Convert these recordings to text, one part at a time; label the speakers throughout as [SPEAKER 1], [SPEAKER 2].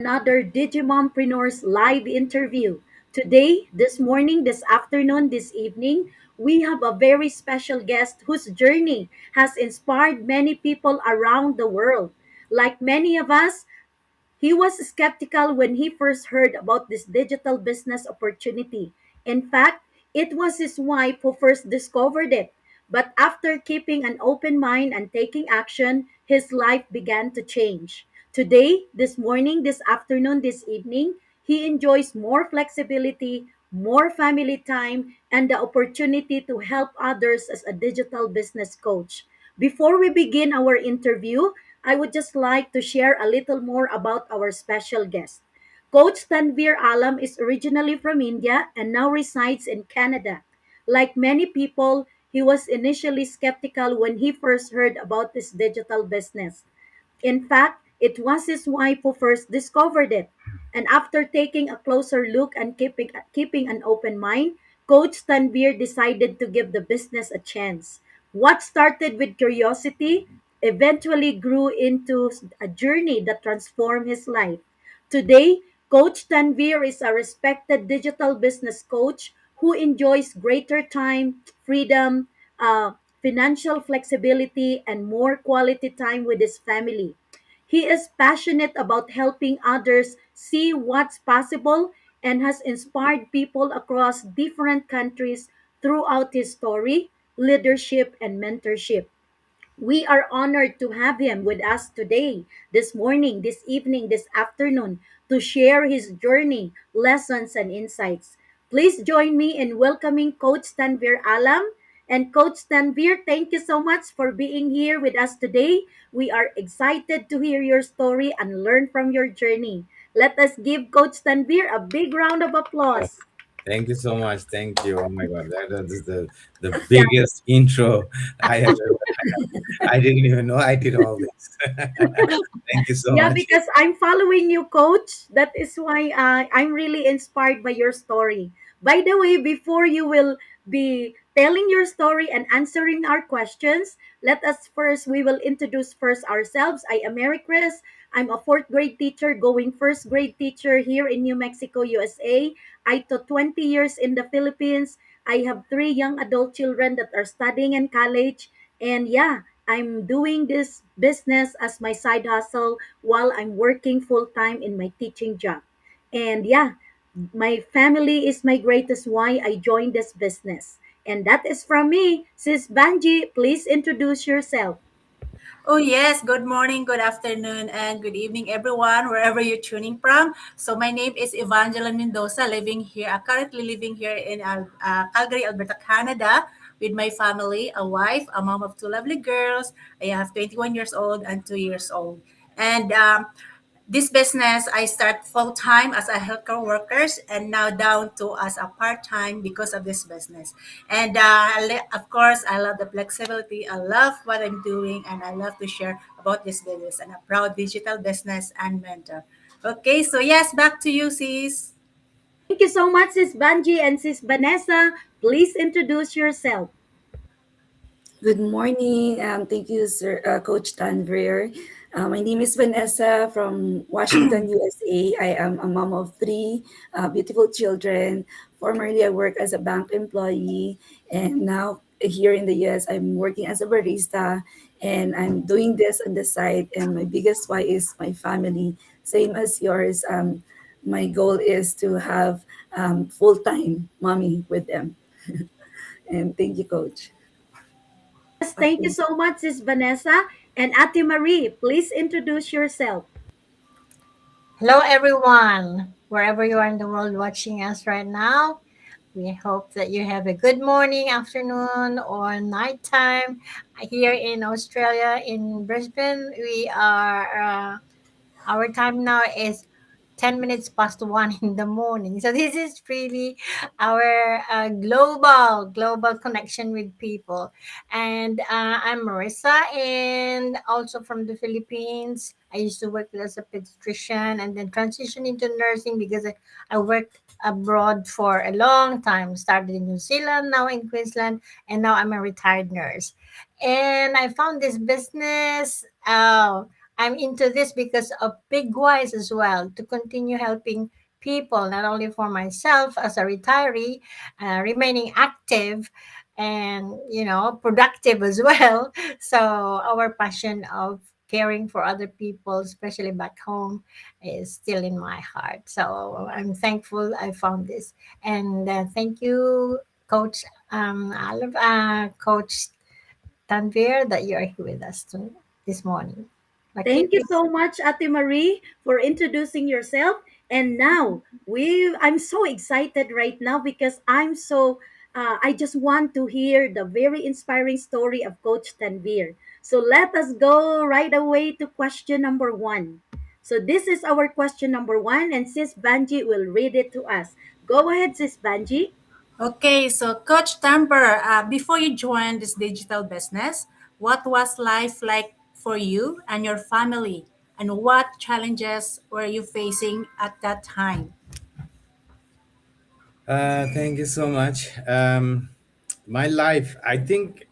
[SPEAKER 1] Another Digimompreneurs live interview. Today, this morning, this afternoon, this evening, we have a very special guest whose journey has inspired many people around the world. Like many of us, he was skeptical when he first heard about this digital business opportunity. In fact, it was his wife who first discovered it. But after keeping an open mind and taking action, his life began to change. Today, this morning, this afternoon, this evening, he enjoys more flexibility, more family time, and the opportunity to help others as a digital business coach. Before we begin our interview, I would just like to share a little more about our special guest. Coach Tanvir Alam is originally from India and now resides in Canada. Like many people, he was initially skeptical when he first heard about this digital business. In fact, it was his wife who first discovered it. And after taking a closer look and keeping an open mind, Coach Tanvir decided to give the business a chance. What started with curiosity eventually grew into a journey that transformed his life. Today, Coach Tanvir is a respected digital business coach who enjoys greater time, freedom, financial flexibility, and more quality time with his family. He is passionate about helping others see what's possible and has inspired people across different countries throughout his story, leadership, and mentorship. We are honored to have him with us today, this morning, this evening, this afternoon, to share his journey, lessons, and insights. Please join me in welcoming Coach Tanvir Alam. And Coach Tanvir, thank you so much for being here with us today. We are excited to hear your story and learn from your journey. Let us give Coach Tanvir a big round of
[SPEAKER 2] Oh,
[SPEAKER 1] applause.
[SPEAKER 2] thank you so much. Thank you. Oh my God, that is the biggest intro I have ever had. I didn't even know I did all this. Thank you so
[SPEAKER 1] Yeah,
[SPEAKER 2] much.
[SPEAKER 1] because I'm following you, coach. That is why I'm really inspired by your story. By the way, before you will be telling your story and answering our questions, we will introduce first ourselves. I am Mary Chris. I'm a fourth grade teacher going first grade teacher here in New Mexico, USA. I taught 20 years in the Philippines. I have three young adult children that are studying in college. And yeah, I'm doing this business as my side hustle while I'm working full time in my teaching job. And yeah, my family is my greatest why I joined this business. And that is from me. Sis Banji, please introduce yourself.
[SPEAKER 3] Oh, yes. Good morning, good afternoon, and good evening, everyone, wherever you're tuning from. So, my name is Evangeline Mendoza, currently living here in Calgary, Alberta, Canada, with my family, a wife, a mom of two lovely girls. I have 21 years old and 2 years old. And this business, I start full time as a healthcare workers and now down to as a part time because of this business. And of course, I love the flexibility. I love what I'm doing, and I love to share about this business. And a proud digital business and mentor. Okay, so yes, back to you, sis.
[SPEAKER 1] Thank you so much, Sis Banji and Sis Vanessa. Please introduce yourself.
[SPEAKER 4] Good morning. Thank you, Sir Coach Tanvir. My name is Vanessa from Washington, USA. I am a mom of three beautiful children. Formerly, I worked as a bank employee, and now here in the US, I'm working as a barista, and I'm doing this on the side. And my biggest why is my family, same as yours. My goal is to have full time mommy with them. And thank you, Coach.
[SPEAKER 1] Yes, thank you so much, Sis Vanessa. And Ate Marie, please introduce yourself.
[SPEAKER 5] Hello, everyone, wherever you are in the world watching us right now. We hope that you have a good morning, afternoon, or nighttime. Here in Australia, in Brisbane, our time now is 10 minutes past 1 in the morning. So this is really our global connection with people. And I'm Marissa, and also from the Philippines. I used to work as a pediatrician and then transition into nursing because I worked abroad for a long time. Started in New Zealand, now in Queensland, and now I'm a retired nurse. And I found this business. I'm into this because of big wise as well, to continue helping people, not only for myself as a retiree, remaining active and, productive as well. So our passion of caring for other people, especially back home, is still in my heart. So I'm thankful I found this. And thank you, Coach Coach Tanvir, that you are here with us this morning. Back to
[SPEAKER 1] Thank you
[SPEAKER 5] you.
[SPEAKER 1] so much, Ate Marie, for introducing yourself. And now I'm so excited right now because I just want to hear the very inspiring story of Coach Tanvir. So let us go right away to question number one. So this is our question number one, and Sis Banji will read it to us. Go ahead, Sis Banji.
[SPEAKER 3] Okay, so Coach Tamper, before you joined this digital business, what was life like for you and your family? And what challenges were you facing at that time?
[SPEAKER 2] Thank you so much. My life, I think,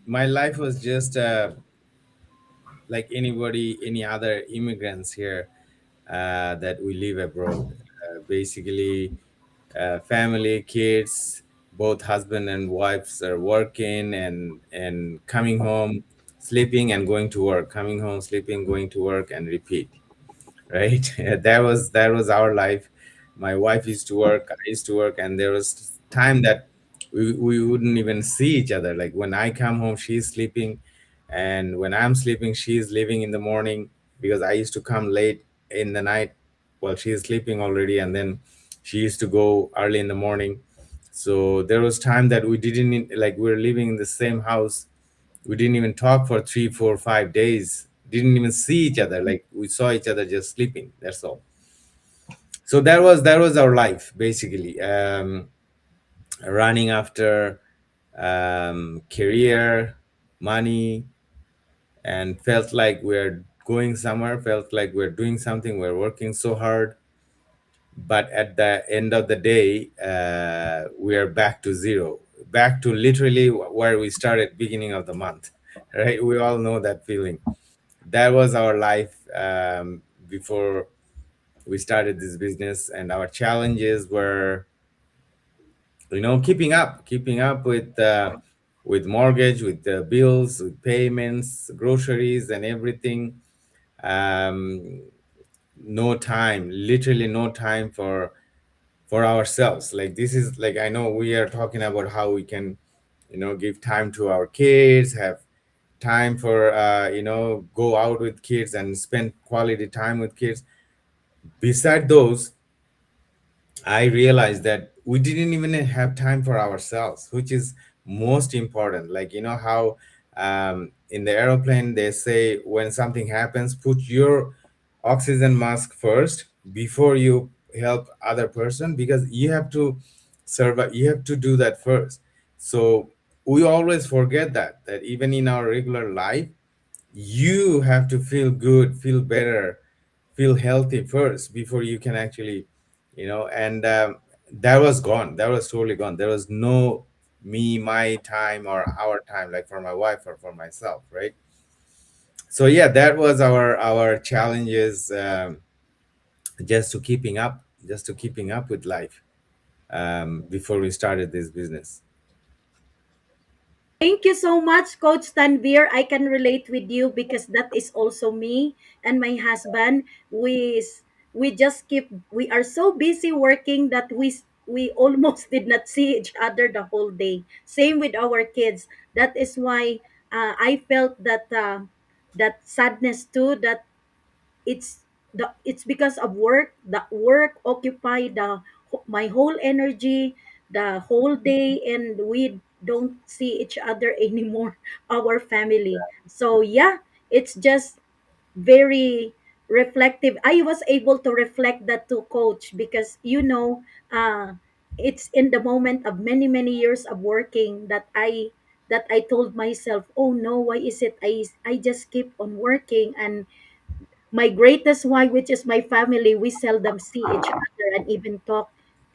[SPEAKER 2] my life was just like anybody, any other immigrants here that we live abroad. Basically, family, kids, both husband and wives are working and coming home, sleeping and going to work, coming home, sleeping, going to work, and repeat, right? That was our life. My wife used to work, I used to work, and there was time that we wouldn't even see each other. Like when I come home, she's sleeping, and when I'm sleeping, she's leaving in the morning, because I used to come late in the night while she's sleeping already, and then she used to go early in the morning. So there was time that we didn't like, we were living in the same house, we didn't even talk for 3 4 5 days, didn't even see each other, like we saw each other just sleeping, that's all. So that was our life basically, running after career, money, and felt like we're going somewhere, felt like we're doing something, we're working so hard, but at the end of the day, we are back to zero, back to literally where we started beginning of the month. Right, we all know that feeling. That was our life, before we started this business, and our challenges were, keeping up with mortgage, with the bills, with payments, groceries, and everything. um, no time, literally no time for ourselves. Like, this is like, I know we are talking about how we can, give time to our kids, have time for, go out with kids and spend quality time with kids. Beside those, I realized that we didn't even have time for ourselves, which is most important. Like, how, in the aeroplane they say, when something happens, put your oxygen mask first before you help other person, because you have to survive. You have to do that first. So we always forget that even in our regular life, you have to feel good, feel better, feel healthy first before you can actually, and that was gone. That was totally gone. There was no me, my time, or our time, like for my wife or for myself, right? So yeah, that was our challenges, just to keeping up with life, before we started this business.
[SPEAKER 1] Thank you so much, Coach Tanvir. I can relate with you because that is also me and my husband. We just we are so busy working that we almost did not see each other the whole day. Same with our kids. That is why I felt that sadness too. That it's because of work. The work occupy my whole energy the whole day, and we don't see each other anymore, our family. So yeah, it's just very reflective. I was able to reflect that to Coach because it's in the moment of many years of working that I told myself, oh no, why is it I just keep on working, and my greatest why, which is my family, we seldom see each other and even talk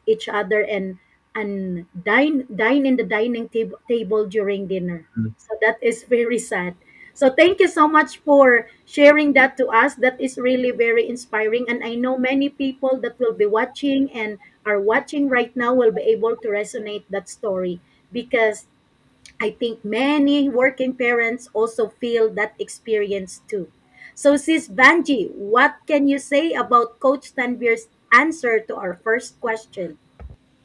[SPEAKER 1] each other, and dine in the dining table during dinner. So that is very sad. So thank you so much for sharing that to us. That is really very inspiring. And I know many people that will be watching and are watching right now will be able to resonate that story, because I think many working parents also feel that experience too. So, Sis Banji, what can you say about Coach Tanvir's answer to our first question?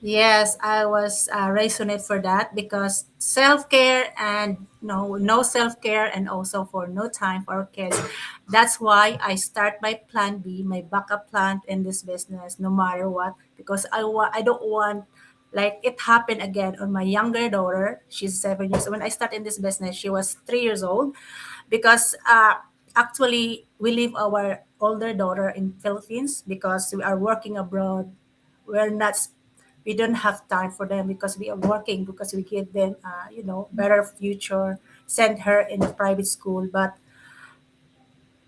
[SPEAKER 3] Yes, I was resonate for that because self care and no self care and also for no time for our kids. That's why I start my plan B, my backup plan in this business, no matter what, because I don't want like it happened again on my younger daughter. She's 7 years. When I start in this business, she was 3 years old, because actually we leave our older daughter in Philippines because we are working abroad. We're not we don't have time for them because we are working, because we give them better future, send her in a private school. But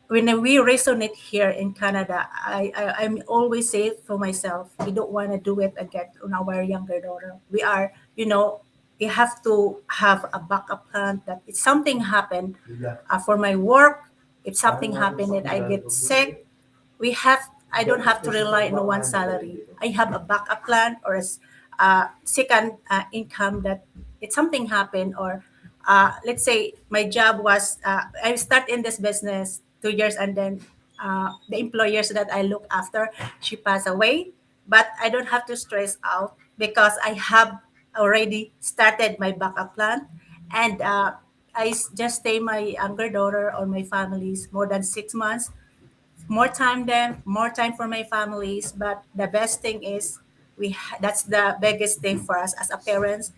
[SPEAKER 3] when we resonate here in Canada, I'm always say for myself, we don't want to do it again on our younger daughter. We are, we have to have a backup plan that if something happened for my work, if something happened and I get sick, we have I don't have to rely on one salary. I have a backup plan or a second income that if something happened, or let's say my job was I start in this business 2 years, and then the employers that I look after, she passed away, but I don't have to stress out because I have already started my backup plan. And just stay my younger daughter or my families more than 6 months, more time for my families. But the best thing is that's the biggest thing for us as a parents,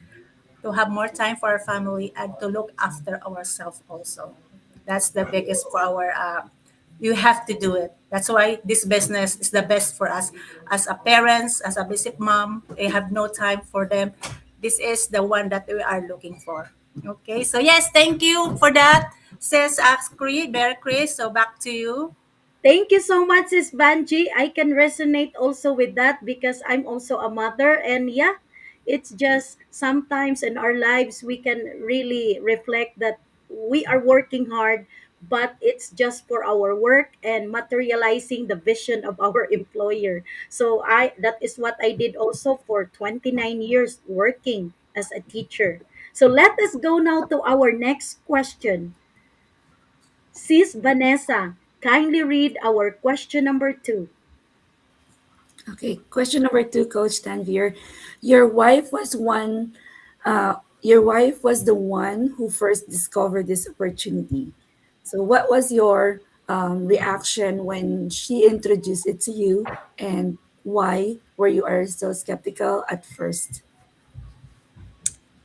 [SPEAKER 3] to have more time for our family and to look after ourselves also. That's the biggest for our you have to do it. That's why this business is the best for us as a parents, as a basic mom. They have no time for them. This is the one that we are looking for. Okay, so yes, thank you for that, says Chris. So back to you.
[SPEAKER 1] Thank you so much, Sis Banji. I can resonate also with that because I'm also a mother. And yeah, it's just sometimes in our lives we can really reflect that we are working hard, but it's just for our work and materializing the vision of our employer. So that is what I did also for 29 years working as a teacher. So let us go now to our next question. Sis Vanessa, kindly read our question number two.
[SPEAKER 4] Okay, question number two, Coach Tanvir. Your wife was one. Your wife was the one who first discovered this opportunity. So, what was your reaction when she introduced it to you, and why were you are so skeptical at first?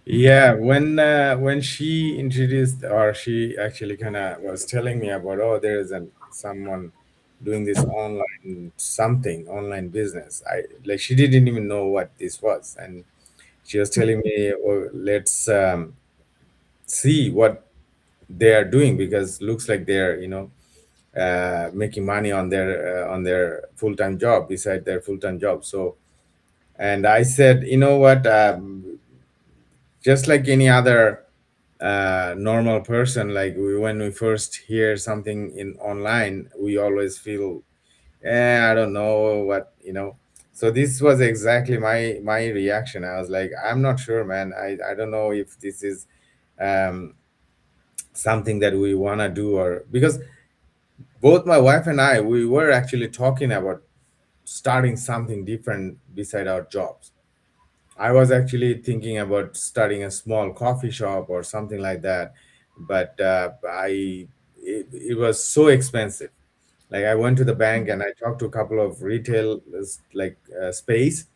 [SPEAKER 2] Yeah, when she introduced, or she actually kind of was telling me about, oh, there is someone doing this online something, online business. I like she didn't even know what this was, and she was telling me, oh, let's see what they are doing, because looks like they're making money on their full-time job beside their full-time job. So, and I said, you know what, just like any other normal person, like when we first hear something in online, we always feel, I don't know what, so this was exactly my reaction. I was like, I'm not sure, man. I don't know if this is um something that we want to do, or because both my wife and I, we were actually talking about starting something different beside our jobs. I was actually thinking about starting a small coffee shop or something like that, but it was so expensive. Like, I went to the bank and I talked to a couple of retail space.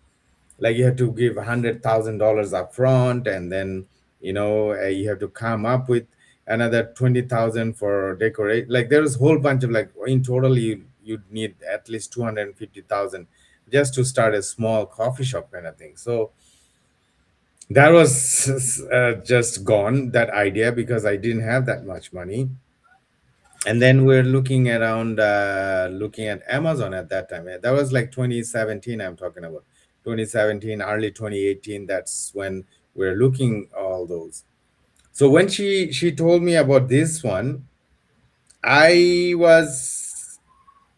[SPEAKER 2] Like, you have to give $100,000 up front, and then you have to come up with another 20,000 for decorate. Like, there's a whole bunch of, like, in total you'd need at least 250,000 just to start a small coffee shop kind of thing. So that was just gone, that idea, because I didn't have that much money. And then we're looking around, looking at Amazon at that time. That was like 2017, I'm talking about 2017, early 2018. That's when we're looking all those. So when she told me about this one, I was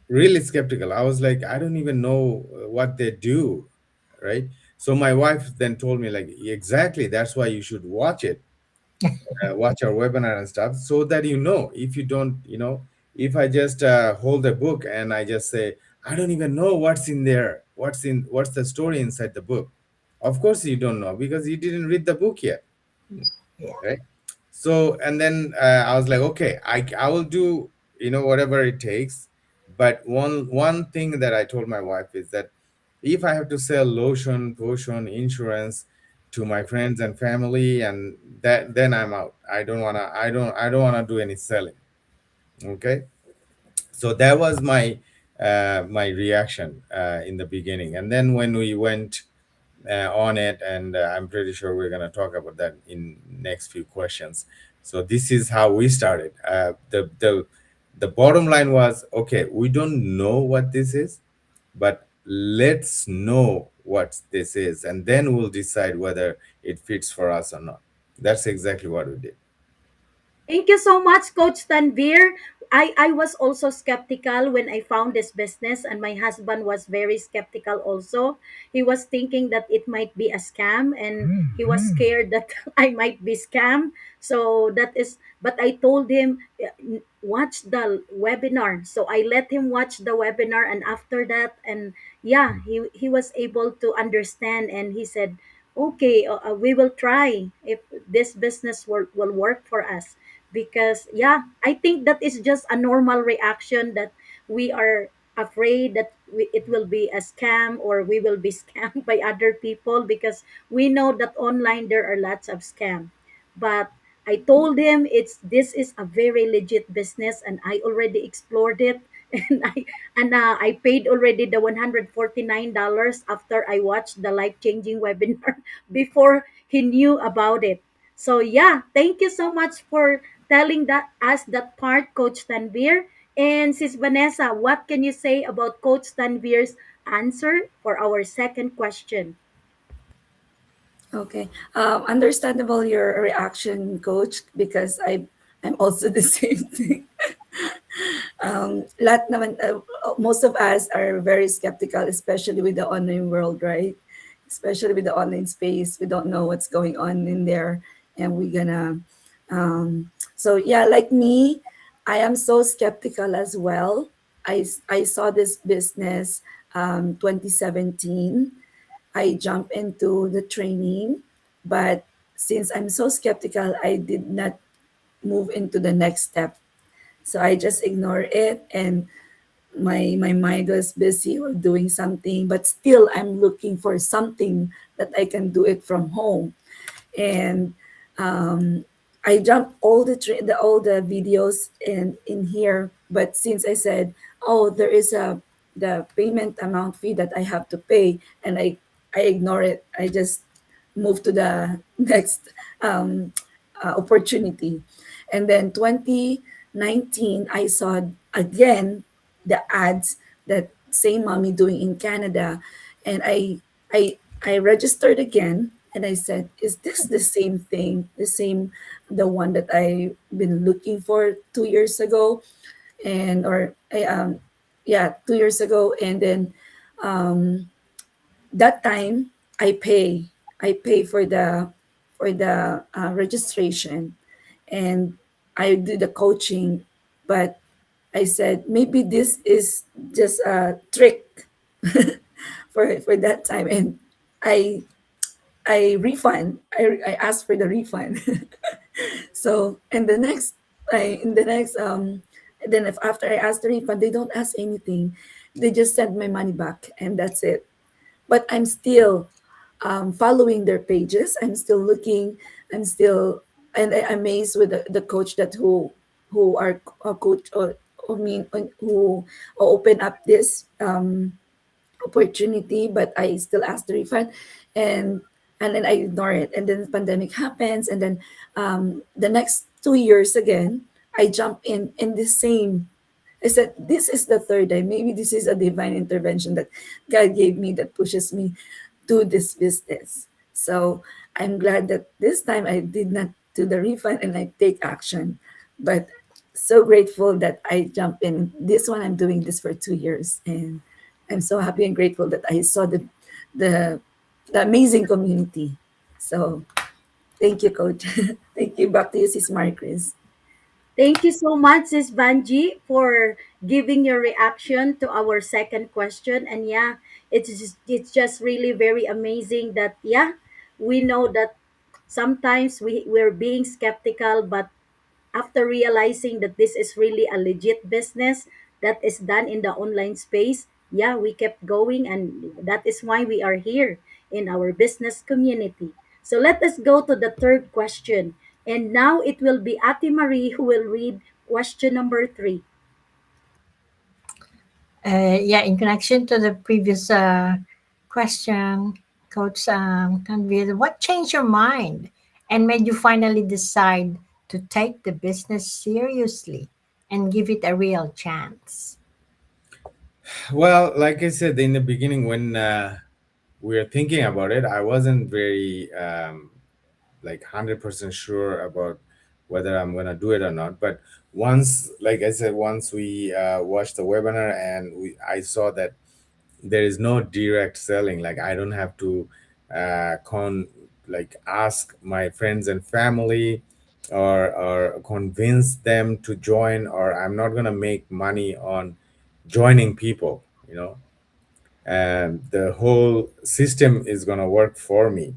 [SPEAKER 2] really skeptical. I was like, I don't even know what they do, right? So my wife then told me, like, exactly, that's why you should watch it, watch our webinar and stuff, so that you know. If you don't, if I just hold a book and I just say, I don't even know what's in there, what's the story inside the book. Of course, you don't know because you didn't read the book yet,
[SPEAKER 5] Yeah.
[SPEAKER 2] right? So, and then I was like, okay, I will do, whatever it takes. But one thing that I told my wife is that if I have to sell lotion, potion, insurance to my friends and family, and that, then I'm out. I don't wanna do any selling. Okay. So that was my reaction in the beginning. And then when we went on it, and I'm pretty sure we're going to talk about that in next few questions. So this is how we started. The bottom line was, okay, we don't know what this is, but let's know what this is, and then we'll decide whether it fits for us or not. That's exactly what we did.
[SPEAKER 1] Thank you so much, Coach Tanvir. I was also skeptical when I found this business, and my husband was very skeptical also. He was thinking that it might be a scam, and he was scared that I might be scammed. So that is, but I told him, watch the webinar. So I let him watch the webinar, and after that, and yeah, he was able to understand, and he said, okay, we will try if this business will work for us. Because yeah, I think that is just a normal reaction, that we are afraid that it will be a scam, or we will be scammed by other people, because we know that online there are lots of scam. But I told him, this is a very legit business, and I already explored it. And I paid already the $149 after I watched the life changing webinar before he knew about it. So yeah, thank you so much for telling that us that part, Coach Tanvir. And Sis Vanessa, what can you say about Coach Tanvir's answer for our second question?
[SPEAKER 4] Okay. Understandable your reaction, coach, because I'm also the same thing. Lahat naman, most of us are very skeptical, especially with the online world, right? Especially with the online space, we don't know what's going on in there, and we're gonna. So yeah, like me, I am so skeptical as well. I saw this business 2017. I jumped into the training, but since I'm so skeptical, I did not move into the next step. So I just ignored it, and my mind was busy or doing something, but still I'm looking for something that I can do it from home. And I jumped all the videos in here, but since I said, oh, there is a the payment amount fee that I have to pay, and I ignore it. I just move to the next um, opportunity. And then 2019, I saw again the ads that same mommy doing in Canada, and I registered again, and I said, "Is this the same thing? The one that I've been looking for 2 years ago?" And or yeah, 2 years ago, and then that time I pay for the registration, and I do the coaching, but I said maybe this is just a trick for that time, and I I refund. I asked for the refund. So in the next then if after I ask the refund, they don't ask anything. They just send my money back, and that's it. But I'm still following their pages. I'm still looking. I'm still, and I'm amazed with the coach that who are coach or I mean who open up this opportunity, but I still ask the refund, and and then I ignore it. And then the pandemic happens, and then the next 2 years again, I jump in the same. I said, this is the third time. Maybe this is a divine intervention that God gave me that pushes me to this business. So I'm glad that this time I did not do the refund and I take action. But so grateful that I jumped in this one. I'm doing this for 2 years, and I'm so happy and grateful that I saw the, the amazing community. So thank you, Coach. Thank you. Back to you, Sis Marcris.
[SPEAKER 1] Thank you so much, Sis Banji, for giving your reaction to our second question. And yeah, it's just really very amazing that yeah, we know that sometimes we're being skeptical, but after realizing that this is really a legit business that is done in the online space, yeah, we kept going, and that is why we are here in our business community. So let us go to the third question. And now it will be Ate Marie who will read question number three.
[SPEAKER 5] Yeah, in connection to the previous question, Coach Tanvir, what changed your mind and made you finally decide to take the business seriously and give it a real chance?
[SPEAKER 2] Well, like I said in the beginning, when we were thinking about it, I wasn't very like 100% sure about whether I'm gonna do it or not. But once, like I said, once we watched the webinar and I saw that there is no direct selling. Like I don't have to con like ask my friends and family or convince them to join, or I'm not gonna make money on joining people. And the whole system is gonna work for me.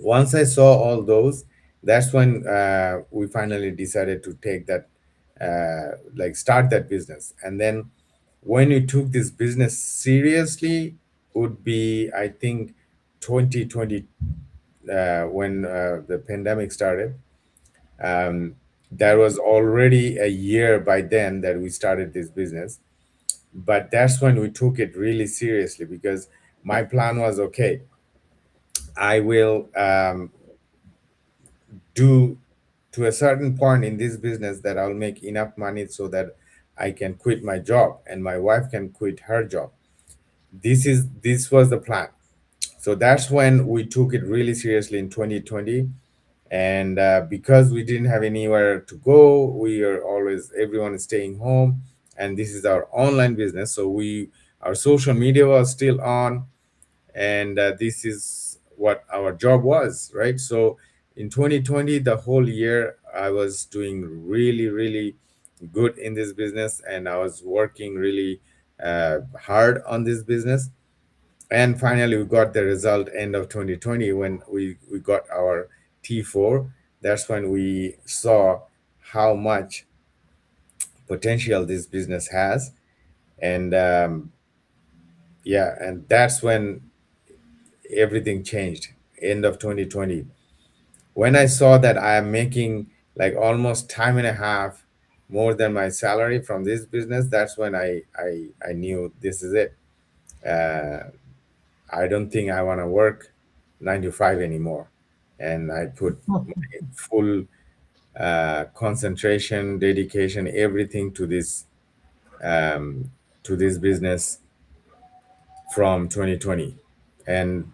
[SPEAKER 2] Once I saw all those, that's when we finally decided to take that, like start that business. And then when we took this business seriously, would be I think 2020, when the pandemic started. Um, that was already a year by then that we started this business, but that's when we took it really seriously because my plan was okay. I will do to a certain point in this business that I'll make enough money so that I can quit my job and my wife can quit her job. This was the plan. So that's when we took it really seriously in 2020. And because we didn't have anywhere to go, we are always everyone is staying home, and this is our online business. So we our social media was still on, and this is what our job was, right? So in 2020, the whole year, I was doing really, really good in this business, and I was working really hard on this business. And finally, we got the result end of 2020 when we got our T4. That's when we saw how much potential this business has. And yeah, and that's when everything changed, end of 2020. When I saw that I am making like almost time and a half more than my salary from this business, that's when I knew this is it. uh, I don't think I want to work 9 to 5 anymore. And I put my full concentration, dedication, everything um, to this business from 2020. And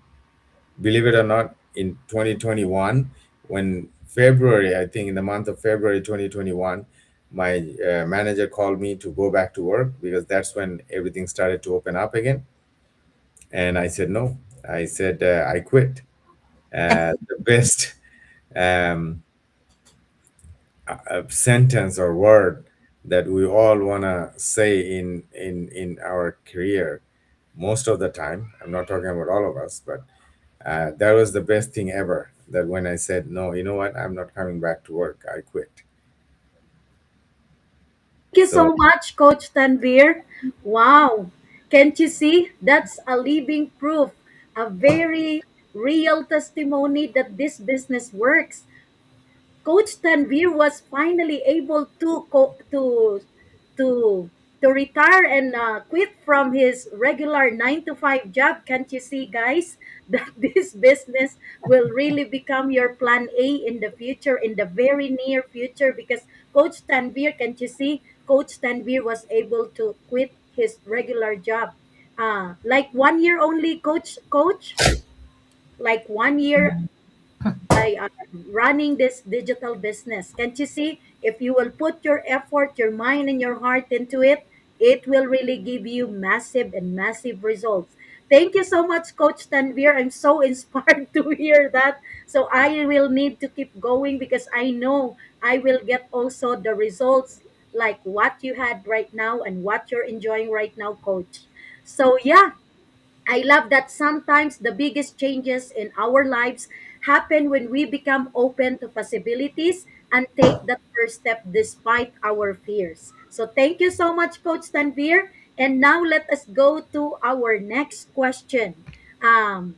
[SPEAKER 2] believe it or not, in 2021, when February, I think in the month of February 2021, my manager called me to go back to work because that's when everything started to open up again. And I said no. I said I quit. The best um, sentence or word that we all want to say in our career most of the time. I'm not talking about all of us, but that was the best thing ever. That when I said no, you know what, I'm not coming back to work, I quit.
[SPEAKER 1] Thank you
[SPEAKER 2] So
[SPEAKER 1] so much, Coach Tanvir. Wow. Can't you see? That's a living proof, a very real testimony that this business works. Coach Tanvir was finally able to to retire and quit from his regular 9 to 5 job. Can't you see, guys, that this business will really become your plan A in the future, in the very near future? Because Coach Tanvir, can't you see, Coach Tanvir was able to quit his regular job. Like 1 year only, Coach, like 1 year I am running this digital business. Can't you see? if you will put your effort, your mind, and your heart into it, it will really give you massive and massive results. Thank you so much, Coach Tanvir. I'm so inspired to hear that. So I will need to keep going because I know I will get also the results like what you had right now and what you're enjoying right now, Coach. So yeah, I love that sometimes the biggest changes in our lives happen when we become open to possibilities and take that first step despite our fears. So thank you so much, Coach Tanvir. And now let us go to our next question. Um,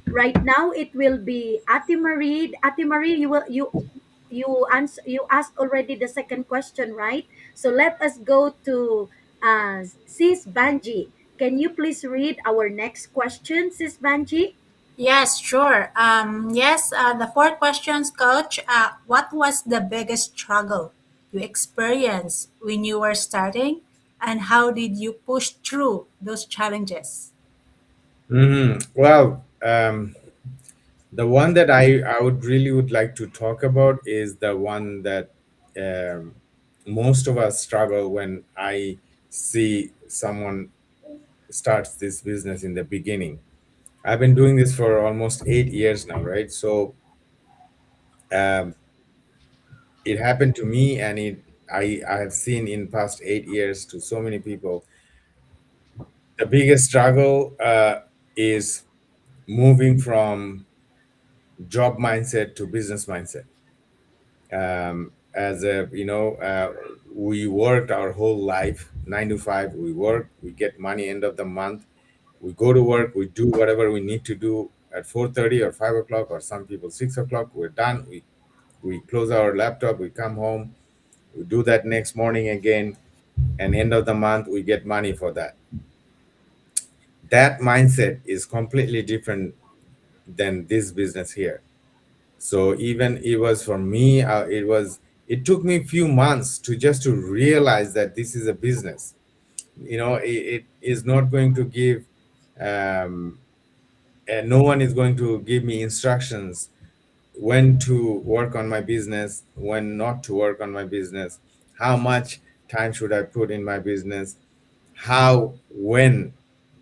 [SPEAKER 1] right now it will be Ate Marie. Ate Marie, you asked already the second question, right? So let us go to Sis Banji. Can you please read our next question, Sis Banji?
[SPEAKER 3] Yes, sure. Yes, the fourth questions, Coach. What was the biggest struggle you experienced when you were starting, and how did you push through those challenges?
[SPEAKER 2] Well, the one that I would really would like to talk about is the one that um, most of us struggle when I see someone starts this business in the beginning. I've been doing this for almost 8 years now, right? So um, it happened to me, and I have seen in past 8 years to so many people. The biggest struggle is moving from job mindset to business mindset. As a we worked our whole life 9 to 5. We work, we get money end of the month, we go to work, we do whatever we need to do at 4:30 or 5 o'clock, or some people 6 o'clock. We're done. We close our laptop, we come home, we do that next morning again, and end of the month we get money for that. That mindset is completely different than this business here. So even it was for me, it took me a few months to just to realize that this is a business. It is not going to give, um, and no one is going to give me instructions when to work on my business, when not to work on my business, how much time should I put in my business, how, when,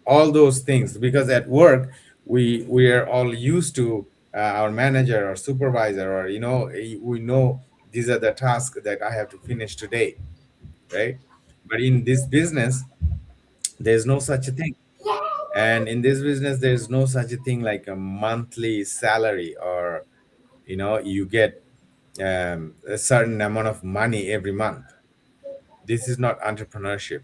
[SPEAKER 2] all those things. Because at work, we are all used to our manager or supervisor, or we know these are the tasks that I have to finish today, right? But in this business, there's no such a thing. And in this business, there's no such a thing like a monthly salary, or you get a certain amount of money every month. This is not entrepreneurship.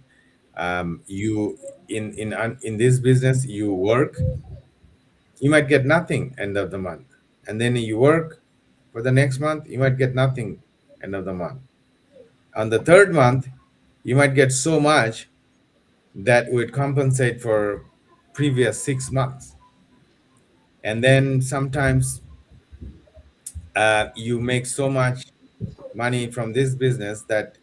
[SPEAKER 2] You in this business, you work, you might get nothing end of the month, and then you work for the next month, you might get nothing end of the month. On the third month, you might get so much that would compensate for previous 6 months. And then sometimes you make so much money from this business that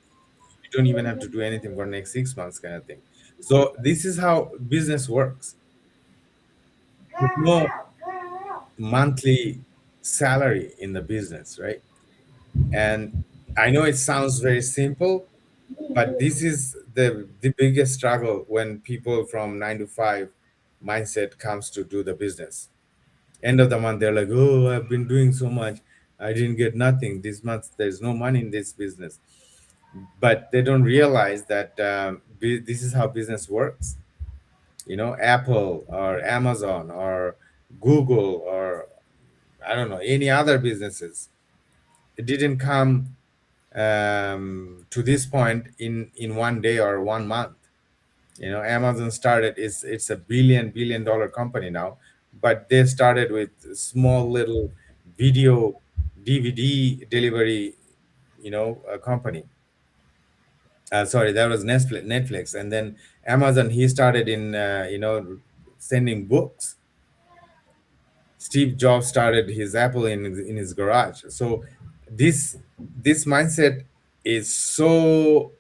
[SPEAKER 2] you don't even have to do anything for next 6 months, kind of thing. So this is how business works. There's no monthly salary in the business, right? And I know it sounds very simple, but this is the biggest struggle when people from 9 to 5 mindset comes to do the business. End of the month, they're like, "Oh, I've been doing so much, I didn't get nothing this month. There's no money in this business." But they don't realize that this is how business works. Apple or Amazon or Google, or I don't know, any other businesses, it didn't come to this point in one day or one month. Amazon started, it's a billion dollar company now, but they started with small little video DVD delivery, a company. Sorry, that was Netflix. And then Amazon, he started in sending books. Steve Jobs started his Apple in his garage. So this mindset is so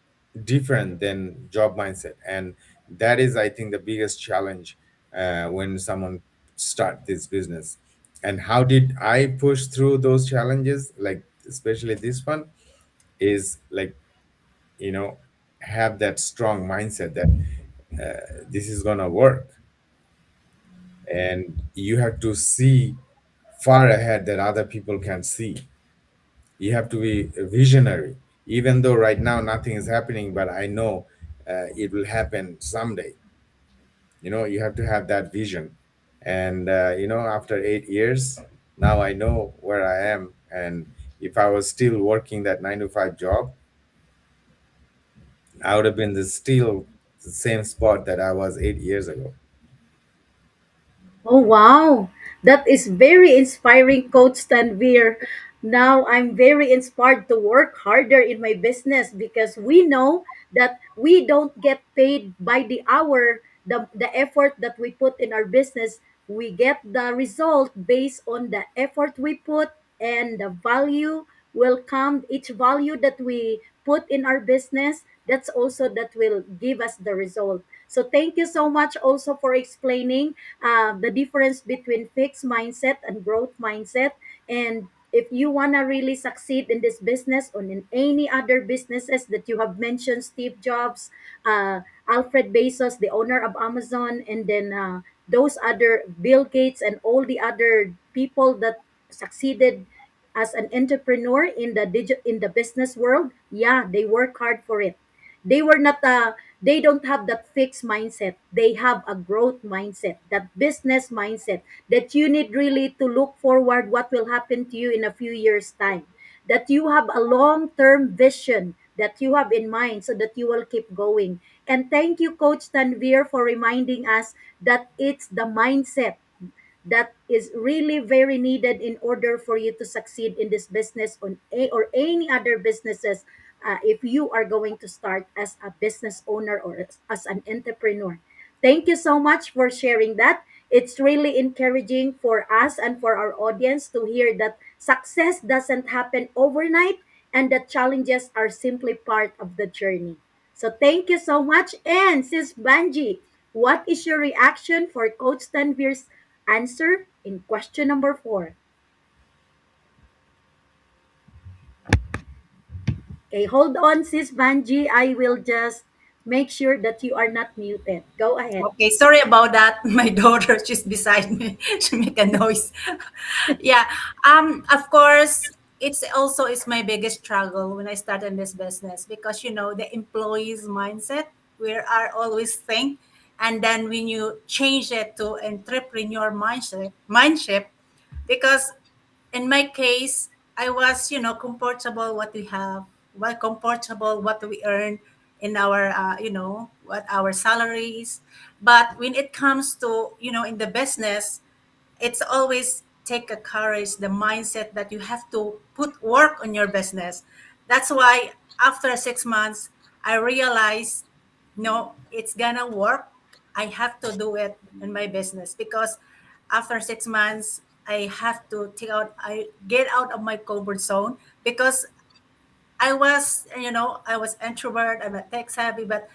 [SPEAKER 2] different than job mindset, and that is, I think, the biggest challenge when someone start this business. And how did I push through those challenges, like especially this one? is like, have that strong mindset that this is gonna work, and you have to see far ahead that other people can see. You have to be a visionary, even though right now nothing is happening, but I know it will happen someday. You have to have that vision. And after 8 years, now I know where I am. And if I was still working that 9 to 5 job, I would have been still the same spot that I was 8 years ago.
[SPEAKER 1] Oh, wow. That is very inspiring, Coach Tanvir. Now I'm very inspired to work harder in my business because we know that we don't get paid by the hour, the effort that we put in our business. We get the result based on the effort we put, and the value will come. Each value that we put in our business, that's also that will give us the result. So thank you so much also for explaining the difference between fixed mindset and growth mindset. And if you want to really succeed in this business or in any other businesses that you have mentioned, Steve Jobs, Alfred Bezos, the owner of Amazon, and then those other Bill Gates and all the other people that succeeded as an entrepreneur in the in the business world, yeah, they work hard for it. They were not they don't have that fixed mindset. They have a growth mindset, that business mindset, that you need really to look forward what will happen to you in a few years time, that you have a long term vision that you have in mind so that you will keep going. And thank you, Coach Tanvir, for reminding us that it's the mindset that is really very needed in order for you to succeed in this business or any other businesses, if you are going to start as a business owner or as an entrepreneur. Thank you so much for sharing that. It's really encouraging for us and for our audience to hear that success doesn't happen overnight and that challenges are simply part of the journey. So thank you so much. And Sis Banji, what is your reaction for Coach Tanvir's answer in question number 4? Okay, hold on, Sis Banji. I will just make sure that you are not muted. Go ahead.
[SPEAKER 3] Okay, sorry about that. My daughter, she's beside me. She make a noise. Yeah. Of course, it's also is my biggest struggle when I started this business because the employees' mindset. We are always think, and then when you change it to entrepreneur mindset, because in my case, I was, comfortable what we have, well, comfortable what we earn in our, what our salaries. But when it comes to, in the business, it's always take a courage, the mindset that you have to put work on your business. That's why after 6 months, I realized, no, it's gonna work. I have to do it in my business because after 6 months, I have to I get out of my comfort zone because I was introvert, I'm a tech savvy, but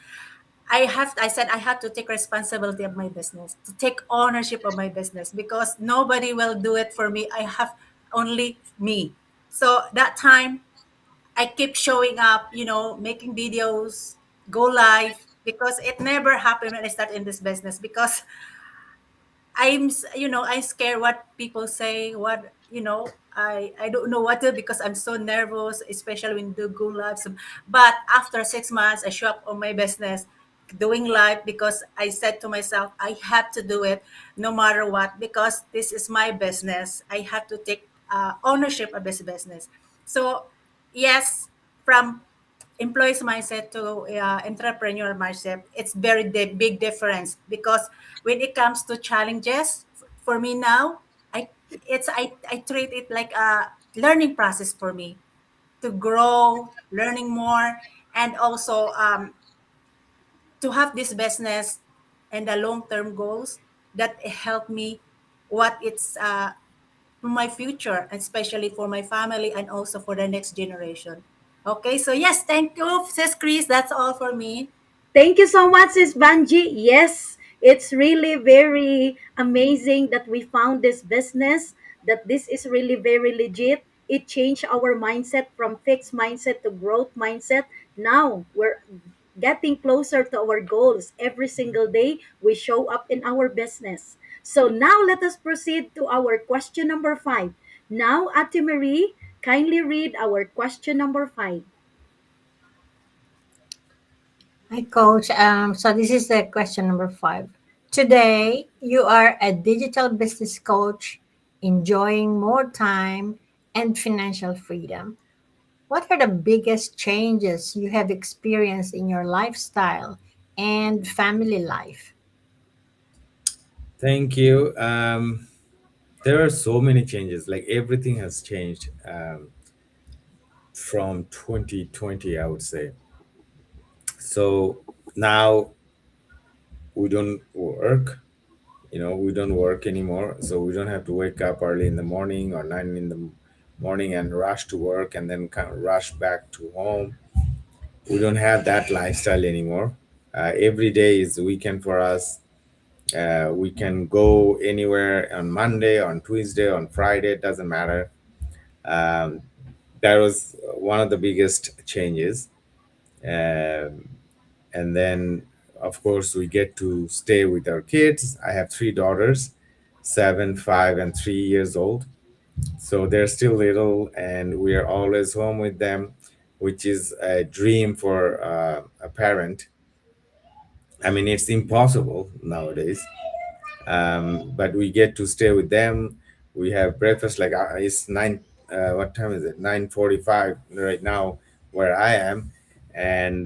[SPEAKER 3] I said I had to take responsibility of my business, to take ownership of my business because nobody will do it for me. I have only me. So that time I keep showing up, making videos, go live because it never happened when I started in this business because I'm scared what people say, I don't know what to because I'm so nervous, especially when do go live. But after 6 months, I show up on my business doing live because I said to myself, I have to do it no matter what because this is my business. I have to take ownership of this business. So, yes, from employees mindset to entrepreneur mindset, it's very big difference because when it comes to challenges, for me now, I treat it like a learning process for me to grow, learning more, and also to have this business and the long term goals that help me what it's for my future, especially for my family and also for the next generation. Okay, so yes, thank you, Sis Chris. That's all for me.
[SPEAKER 1] Thank you so much, Sis Banji. Yes, it's really very amazing that we found this business, that this is really very legit. It changed our mindset from fixed mindset to growth mindset. Now we're getting closer to our goals. Every single day we show up in our business. So now let us proceed to our question number 5. Now, Ate Marie, kindly read our question number 5.
[SPEAKER 5] Hi, Coach. So this is the question number 5. Today, you are a digital business coach, enjoying more time and financial freedom. What are the biggest changes you have experienced in your lifestyle and family life?
[SPEAKER 2] Thank you. There are so many changes. Like everything has changed from 2020, I would say. So now we don't work. We don't work anymore. So we don't have to wake up early in the morning or 9 in the morning and rush to work and then kind of rush back to home. We don't have that lifestyle anymore. Every day is a weekend for us. We can go anywhere on Monday, on Tuesday, on Friday. It doesn't matter. Um, that was one of the biggest changes. Um, and then, of course, we get to stay with our kids. I have three daughters, 7, 5, and 3 years old. So they're still little, and we are always home with them, which is a dream for a parent. I mean, it's impossible nowadays, but we get to stay with them. We have breakfast like it's nine. What time is it? 9:45 right now, where I am, and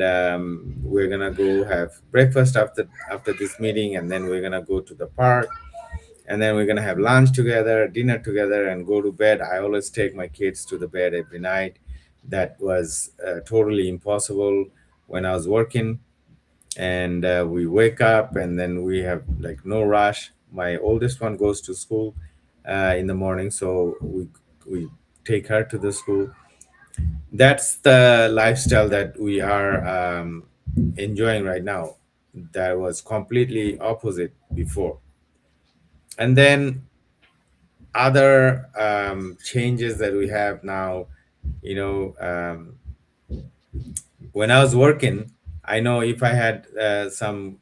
[SPEAKER 2] we're gonna go have breakfast after this meeting, and then we're gonna go to the park, and then we're gonna have lunch together, dinner together, and go to bed. I always take my kids to the bed every night. That was totally impossible when I was working, and we wake up and then we have like no rush. My oldest one goes to school in the morning, so we take her to the school. That's the lifestyle that we are enjoying right now. That was completely opposite before. And then other changes that we have now, you know um, when I was working, I know if I had some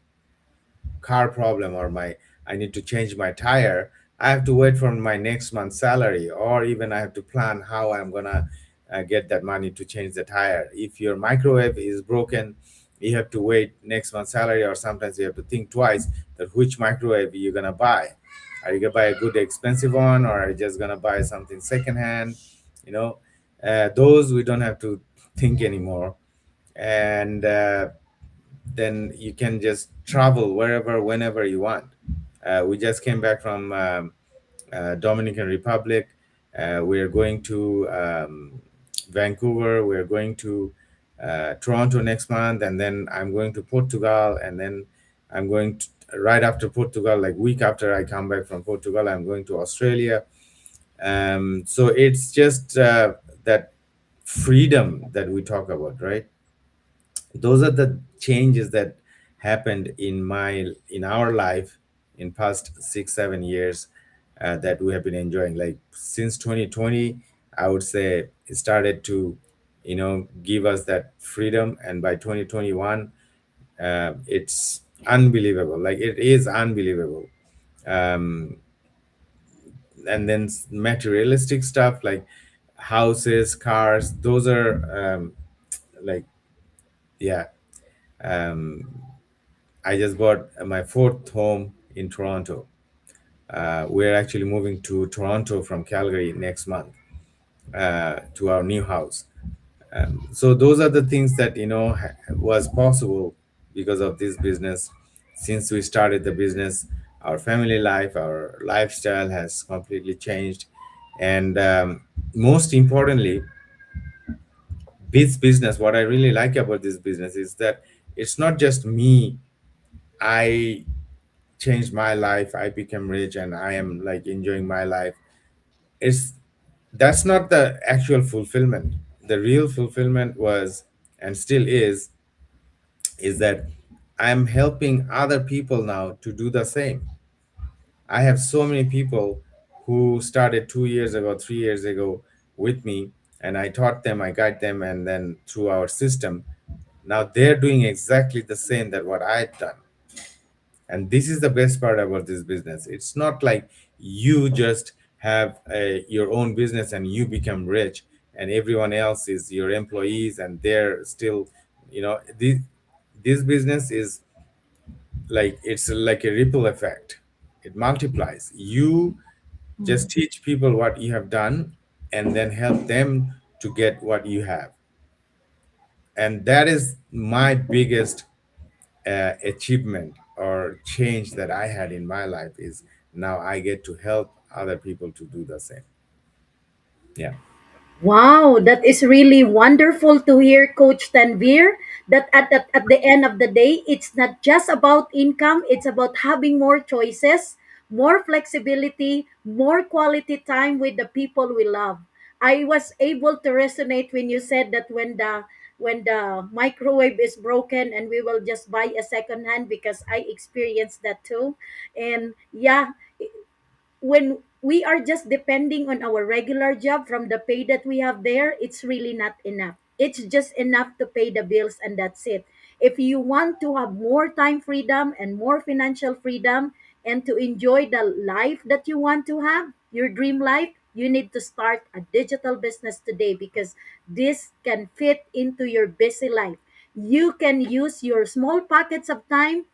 [SPEAKER 2] car problem, or my I need to change my tire, I have to wait for my next month's salary, or even I have to plan how I'm gonna get that money to change the tire. If your microwave is broken, you have to wait next month's salary, or sometimes you have to think twice that which microwave you're gonna buy. Are you gonna buy a good expensive one, or are you just gonna buy something secondhand? You know, those we don't have to think anymore. And then you can just travel wherever, whenever you want. We just came back from Dominican Republic. We're going to Vancouver. We're going to Toronto next month, and then I'm going to Portugal, and then I'm going to, right after Portugal, like week after I come back from Portugal, I'm going to Australia. So it's just that freedom that we talk about, right? Those are the changes that happened in our life in past 6 7 years, that we have been enjoying. Like since 2020, I would say it started to give us that freedom, and by 2021, it's unbelievable. Like it is unbelievable. um, and then materialistic stuff like houses, cars, those are like, yeah. um, I just bought my fourth home in Toronto. We're actually moving to Toronto from Calgary next month, to our new house. So those are the things that was possible because of this business. Since we started the business, our family life, our lifestyle has completely changed, and most importantly, this business. What I really like about this business is that it's not just me. I changed my life, I became rich, and I am like enjoying my life. It's That's not the actual fulfillment. The real fulfillment was, and still is that I'm helping other people now to do the same. I have so many people who started 2 years ago, 3 years ago. with me, and I taught them, I guide them, and then through our system, now they're doing exactly the same that what I'd done. And this is the best part about this business. It's not like you just have your own business and you become rich and everyone else is your employees and they're still, this business is like, it's like a ripple effect. It multiplies. You just teach people what you have done and then help them to get what you have. And that is my biggest achievement or change that I had in my life, is now I get to help other people to do the same. Yeah.
[SPEAKER 1] Wow, that is really wonderful to hear, Coach Tanvir. That at the end of the day, it's not just about income, it's about having more choices, more flexibility, more quality time with the people we love. I was able to resonate when you said that when the microwave is broken and we will just buy a second hand, because I experienced that too. And yeah, when we are just depending on our regular job from the pay that we have there, it's really not enough. It's just enough to pay the bills and that's it. If you want to have more time freedom and more financial freedom and to enjoy the life that you want to have, your dream life, you need to start a digital business today, because this can fit into your busy life. You can use your small pockets of time,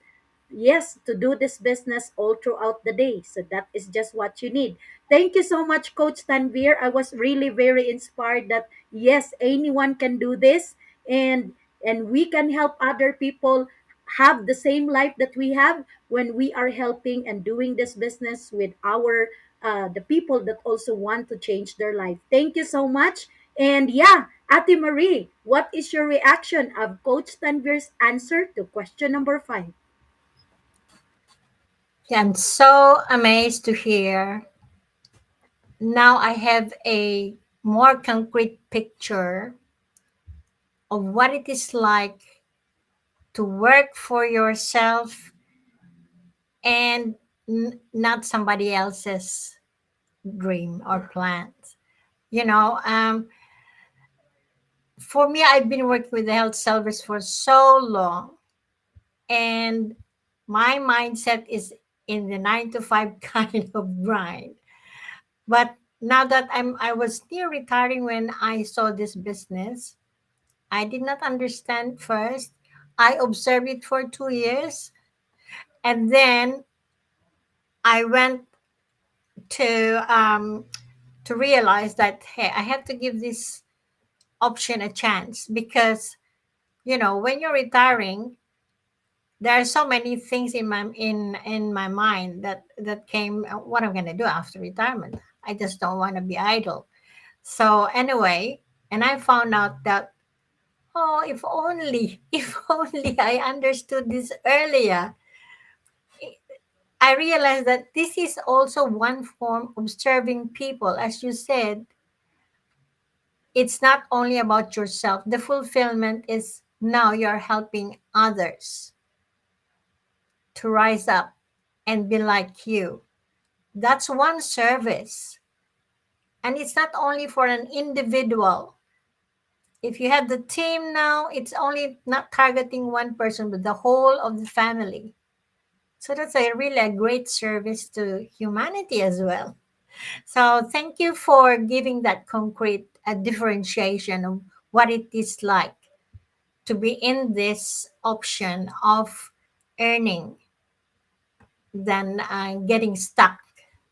[SPEAKER 1] yes, to do this business all throughout the day. So that is just what you need. Thank you so much, Coach Tanvir. I was really very inspired that yes, anyone can do this, and we can help other people have the same life that we have when we are helping and doing this business with our the people that also want to change their life. Thank you so much. And yeah, Ate Marie, what is your reaction of Coach Tanvir's answer to question number 5?
[SPEAKER 5] Yeah, I'm so amazed to hear. Now I have a more concrete picture of what it is like to work for yourself and not somebody else's dream or plans. You know, for me, I've been working with the health service for so long, and my mindset is in the 9 to 5 kind of grind. But now that I was near retiring when I saw this business, I did not understand first. I observed it for 2 years, and then I went to realize that hey, I have to give this option a chance because when you're retiring, there are so many things in my mind that came. What I'm gonna do after retirement? I just don't want to be idle. So anyway, and I found out that oh, if only, if only I understood this earlier. I realized that this is also one form of serving people. As you said, it's not only about yourself. The fulfillment is now you're helping others to rise up and be like you. That's one service. And it's not only for an individual. If you have the team now, it's only not targeting one person, but the whole of the family. So that's a really a great service to humanity as well. So thank you for giving that concrete differentiation of what it is like to be in this option of earning than getting stuck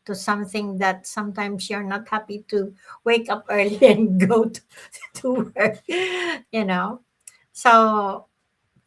[SPEAKER 5] to something that sometimes you're not happy to wake up early and go to work, you know. So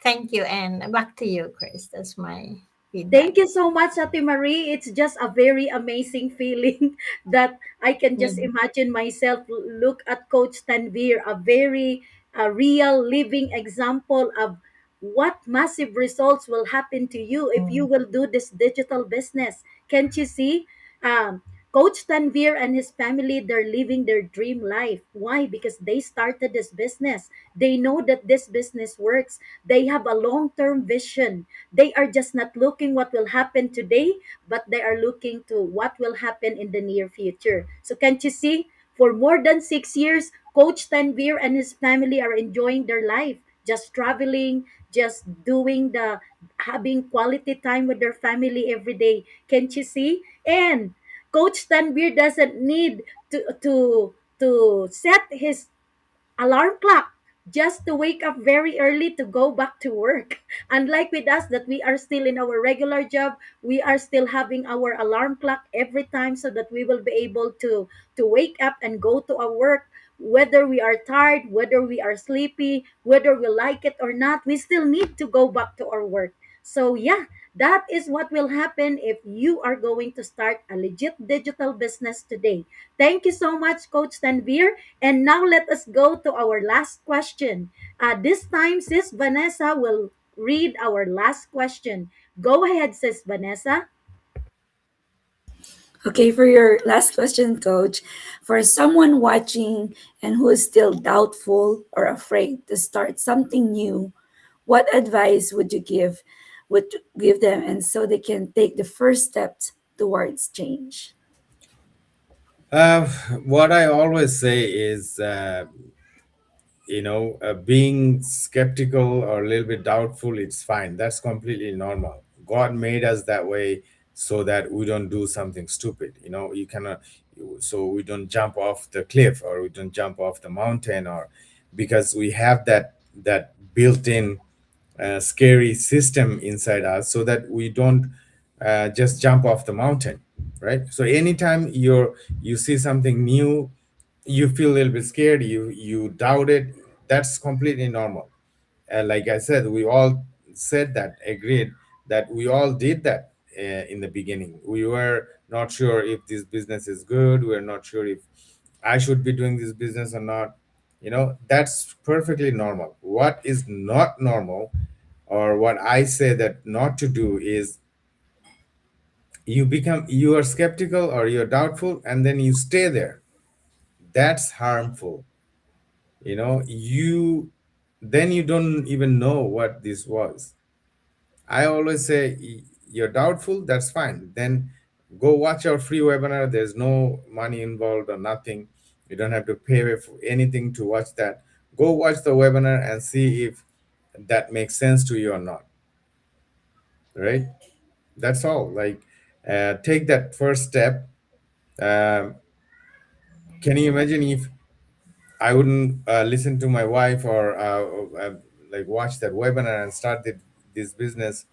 [SPEAKER 5] thank you. And back to you, Chris. That's my feedback.
[SPEAKER 1] Thank you so much, Ate Marie. It's just a very amazing feeling that I can just
[SPEAKER 5] Mhm.
[SPEAKER 1] imagine myself look at Coach Tanvir, a very real living example of what massive results will happen to you if you
[SPEAKER 5] Mm.
[SPEAKER 1] will do this digital business. Can't you see? Um, Coach Tanvir and his family, they're living their dream life. Why? Because they started this business. They know that this business works. They have a long-term vision. They are just not looking what will happen today, but they are looking to what will happen in the near future. So can't you see? For more than 6 years, Coach Tanvir and his family are enjoying their life, just traveling, just doing the having quality time with their family every day. Can't you see? And Coach Tanvir doesn't need to set his alarm clock just to wake up very early to go back to work. Unlike with us that we are still in our regular job, we are still having our alarm clock every time so that we will be able to wake up and go to our work. Whether we are tired, whether we are sleepy, whether we like it or not, we still need to go back to our work. So yeah, that is what will happen if you are going to start a legit digital business today. Thank you so much, Coach Tanvir. And now let us go to our last question. This time, Sis Vanessa will read our last question. Go ahead, Sis Vanessa.
[SPEAKER 4] Okay, for your last question, Coach, for someone watching and who is still doubtful or afraid to start something new, what advice would you give them, and so they can take the first steps towards change?
[SPEAKER 2] Uh, what I always say is, being skeptical or a little bit doubtful, it's fine. That's completely normal. God made us that way so that we don't do something stupid. You cannot, so we don't jump off the cliff, or we don't jump off the mountain, or because we have that built-in scary system inside us, so that we don't just jump off the mountain, right? So anytime you see something new, you feel a little bit scared, you doubt it. That's completely normal. Like I said, we all said that, agreed, that we all did that. In the beginning, we were not sure if this business is good, we're not sure if I should be doing this business or not. That's perfectly normal. What is not normal, or what I say that not to do, is you are skeptical or you're doubtful and then you stay there. That's harmful. You then you don't even know what this was. I always say, you're doubtful, that's fine, then go watch our free webinar. There's no money involved or nothing. You don't have to pay for anything to watch that. Go watch the webinar and see if that makes sense to you or not, right? That's all. Like, take that first step. um, can you imagine if I wouldn't listen to my wife, or like watch that webinar and started this business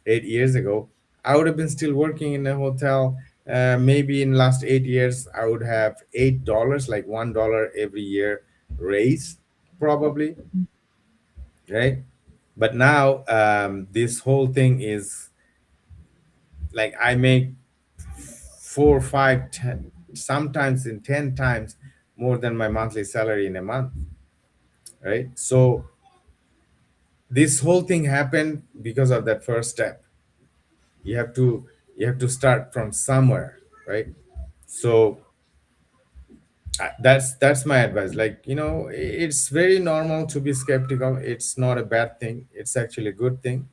[SPEAKER 2] 8 years ago? I would have been still working in a hotel. Maybe in last 8 years, I would have $8, like $1 every year raise, probably, right? But now, this whole thing is like I make 4, 5, 10, sometimes in 10 times more than my monthly salary in a month, right? So this whole thing happened because of that first step. You have to you have to start from somewhere, right? So that's my advice. Like, it's very normal to be skeptical. It's not a bad thing, it's actually a good thing.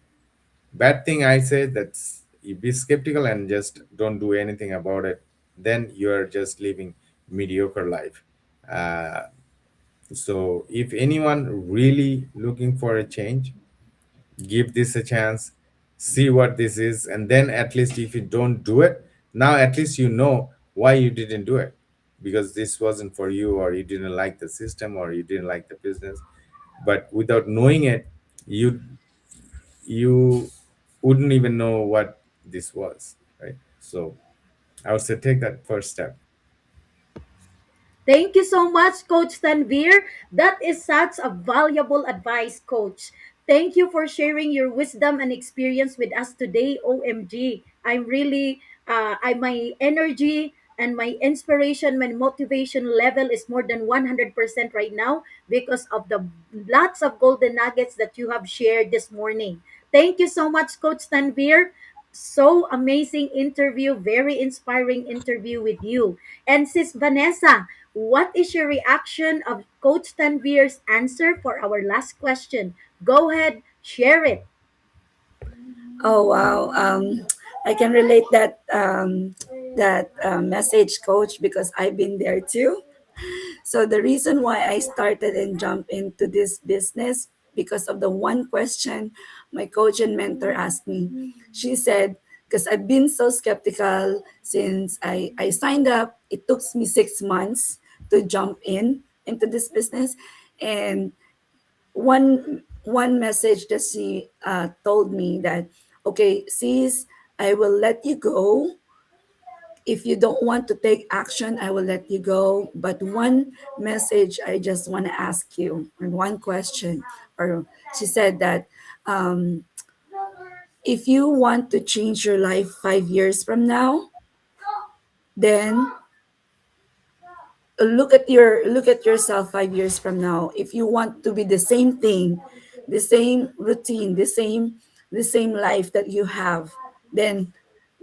[SPEAKER 2] Bad thing, I say, that's you be skeptical and just don't do anything about it, then you're just living mediocre life. uh, so if anyone really looking for a change, give this a chance, see what this is, and then at least if you don't do it, now at least you know why you didn't do it, because this wasn't for you, or you didn't like the system, or you didn't like the business. But without knowing it, you wouldn't even know what this was, right? So I would say take that first step.
[SPEAKER 1] Thank you so much, Coach Tanvir. That is such a valuable advice, Coach. Thank you for sharing your wisdom and experience with us today. OMG. I'm really, my energy and my inspiration, my motivation level is more than 100% right now because of the lots of golden nuggets that you have shared this morning. Thank you so much, Coach Tanvir. So amazing interview, very inspiring interview with you. And Sis Vanessa, what is your reaction of Coach Tanvir's answer for our last question? Go ahead, share it.
[SPEAKER 4] Oh wow, I can relate that message, Coach, because I've been there too. So the reason why I started and jumped into this business because of the one question my coach and mentor asked me. She said, because I've been so skeptical since I signed up, it took me 6 months to jump in into this business. And one message that she told me that, okay, sis, I will let you go. If you don't want to take action, I will let you go. But one message I just want to ask you, and one question, or she said that um, if you want to change your life 5 years from now, then look at yourself 5 years from now. If you want to be the same thing, the same routine, the same life that you have, then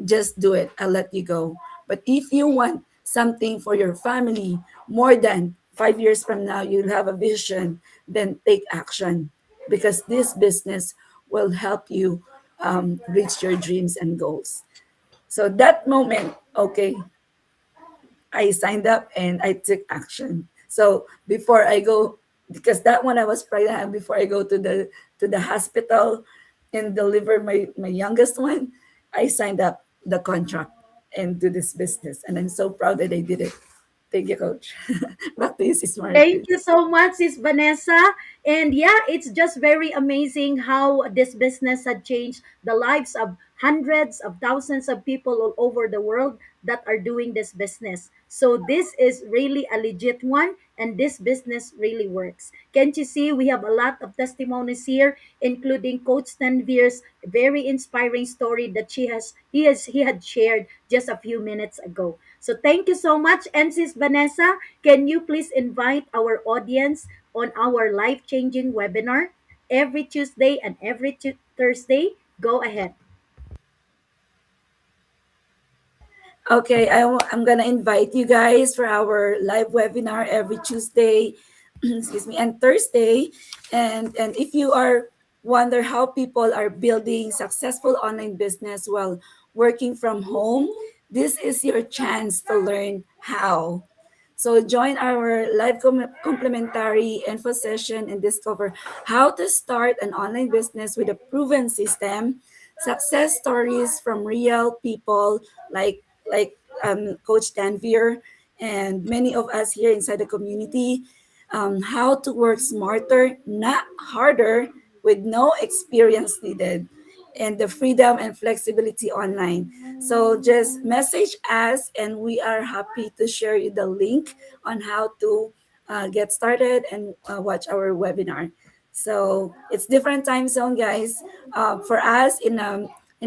[SPEAKER 4] just do it. I'll let you go. But if you want something for your family more than 5 years from now, you'll have a vision, then take action, because this business will help you reach your dreams and goals. So that moment, okay, I signed up and I took action. So before I go, because that one I was pregnant, and before I go to the hospital and deliver my youngest one, I signed up the contract and do this business. And I'm so proud that I did it. Thank you, Coach. Back to you, Sis
[SPEAKER 1] Thank
[SPEAKER 4] Margaret.
[SPEAKER 1] you so much, Sis Vanessa. And yeah, it's just very amazing how this business had changed the lives of hundreds of thousands of people all over the world that are doing this business. So this is really a legit one, and this business really works. Can't you see? We have a lot of testimonies here, including Coach Tanvir's very inspiring story that he had shared just a few minutes ago. So thank you so much. And Sis Vanessa, can you please invite our audience on our life-changing webinar every Tuesday and every Thursday? Go ahead.
[SPEAKER 4] Okay, I'm gonna invite you guys for our live webinar every Tuesday, excuse me, and Thursday. And if you are wonder how people are building successful online business while working from home, this is your chance to learn how. So join our live complementary info session and discover how to start an online business with a proven system, success stories from real people like Coach Tanvir and many of us here inside the community, how to work smarter, not harder, with no experience needed, and the freedom and flexibility online. So just message us, and we are happy to share you the link on how to get started and watch our webinar. So it's different time zone, guys. For us in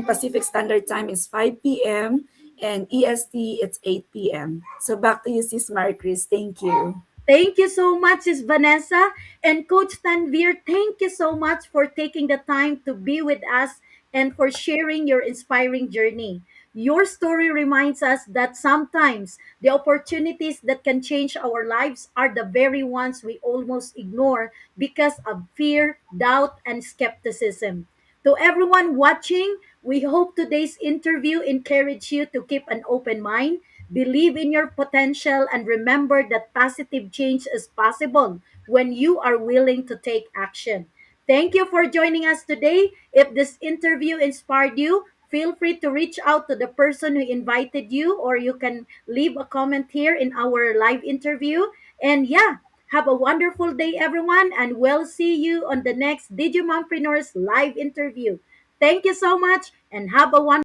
[SPEAKER 4] Pacific Standard Time is 5 p.m. and EST it's 8 p.m. So back to you, Sis Marie Chris. Thank you.
[SPEAKER 1] Thank you so much, Ms. Vanessa. And Coach Tanvir, thank you so much for taking the time to be with us and for sharing your inspiring journey. Your story reminds us that sometimes the opportunities that can change our lives are the very ones we almost ignore because of fear, doubt, and skepticism. To everyone watching, we hope today's interview encouraged you to keep an open mind, believe in your potential, and remember that positive change is possible when you are willing to take action. Thank you for joining us today. If this interview inspired you, feel free to reach out to the person who invited you, or you can leave a comment here in our live interview. And yeah, have a wonderful day, everyone, and we'll see you on the next Digimompreneurs live interview. Thank you so much, and have a wonderful